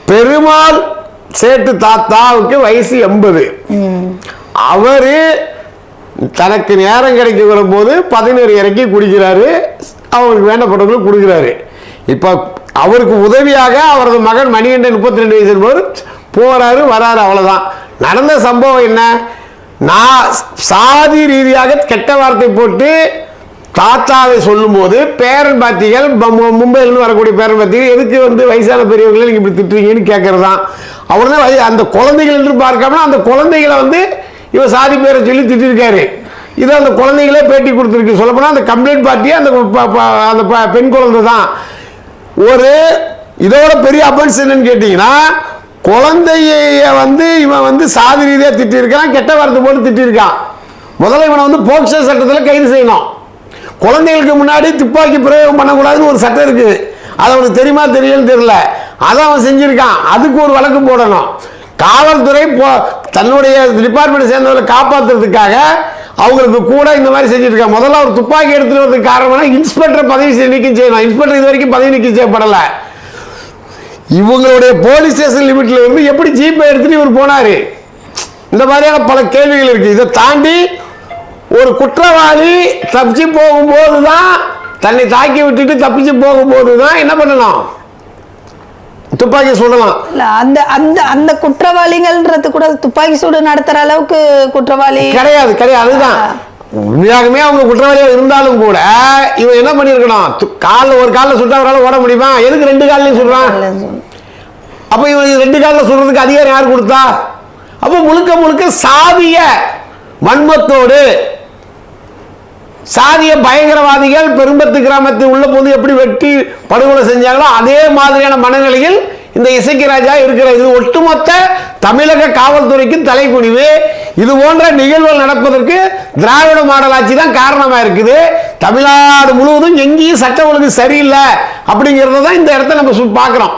பெருமாள் சேட்டு தாத்தாவுக்கு வயசு 80. அவரு தனக்கு நேரம் கிடைக்கிற போது 11 இறக்கி குடிக்கிறாரு, அவருக்கு வேண்டப்பட்டவங்களுக்கு கொடுக்குறாரு. இப்போ அவருக்கு உதவியாக அவரது மகன் மணிகண்டன் 32 வயசு போது போறாரு வராரு, அவ்வளவுதான் நடந்த சம்பவம். என்ன, நான் சாதி ரீதியாக கெட்ட வார்த்தை போட்டு தாத்தாவை சொல்லும் போது பேரன் பாத்திகள் மும்பையிலிருந்து வரக்கூடிய பேரன் பாத்திகள் எதுக்கு வயசான பெரியவர்களை நீங்க இப்படி திட்டுறீங்கன்னு கேட்கறதான். அவர் தான் அந்த குழந்தைகள் என்று பார்க்காம அந்த குழந்தைகளை இவர் சாதி பேரை சொல்லி திட்டிருக்காரு. இது அந்த குழந்தைகளே பேட்டி கொடுத்துருக்கு. சொல்லப்போனா அந்த கம்ப்ளைண்ட் பார்ட்டியே அந்த பெண் குழந்தை தான். ஒரு இதோட பெரிய அபன்ஸ் என்னன்னு கேட்டீங்கன்னா, குழந்தைய இவன் சாதி ரீதியா திட்டிருக்கான், கெட்ட வார்த்தை போட்டு திட்டிருக்கான். முதல்ல இவனை போக்சோ சட்டத்தில் கைது செய்யணும். குழந்தைகளுக்கு முன்னாடி துப்பாக்கி பிரயோகம் பண்ணக்கூடாதுன்னு ஒரு சட்டம் இருக்குது. அது அவனுக்கு தெரியுமா தெரியலன்னு தெரியல, அதை அவன் செஞ்சிருக்கான். அதுக்கு ஒரு வழக்கு போடணும். காவல்துறை தன்னுடைய டிபார்ட்மெண்ட் சேர்ந்தவர்களை காப்பாற்றுறதுக்காக அவங்களுக்கு கூட இந்த மாதிரி செஞ்சிருக்காங்க. முதல்ல ஒரு துப்பாக்கி எடுத்துட்டு வரதுக்கு காரணம் இன்ஸ்பெக்டர் பதவி நீக்கம் செய்யணும். இன்ஸ்பெக்டர் இது வரைக்கும் பதவி நீக்கம் செய்யப்படலை. இவங்களுடைய போலீஸ் ஸ்டேஷன் லிமிட்ல இருந்து எப்படி ஜீப்பை எடுத்துட்டு இவர் போனாரு, இந்த மாதிரியான பல கேள்விகள் இருக்கு. இதை தாண்டி ஒரு குற்றவாளி தப்பிச்சு போகும்போது தான், தன்னை தாக்கி விட்டுட்டு தப்பிச்சு போகும்போது தான் என்ன பண்ணலாம், துப்பாக்கி சுடலாம். அந்த அந்த அந்த குற்றவாளிகள்ன்றது கூட துப்பாக்கி சூடு நடத்துற அளவுக்கு குற்றவாளி கிடையாது. அதுதான் உண்மையாகவே அவங்க குற்றவாளியாக இருந்தாலும் கூட இவன் என்ன பண்ணிருக்கணும், ஒரு காலில் சுட்டா அவரால் ஓட முடியுமா? எதுக்கு 2 காலிலையும் சுடுறான்? அப்ப இவன் 2 காலில் சுடுறதுக்கு அதிகாரம் யார் கொடுத்தா? அப்ப முழுக்க முழுக்க சாதிய வன்மத்தோடு சாதிய பயங்கரவாதிகள் பெரும்பத்து கிராமத்தில் உள்ள போது எப்படி வெட்டி படுகொலை செஞ்சாங்களோ அதே மாதிரியான மனநிலையில் இந்த இசக்கி ராஜா இருக்கிற. இது ஒட்டுமொத்த தமிழக காவல்துறைக்கும் தலைக்குனிவு. இது போன்ற நிகழ்வுகள் நடப்பதற்கு திராவிட மாடல் ஆட்சி தான் காரணமா இருக்குது. தமிழ்நாடு முழுவதும் எங்கேயும் சட்ட ஒழுங்கு சரியில்லை அப்படிங்கிறத தான் இந்த இடத்த நம்ம பார்க்கிறோம்.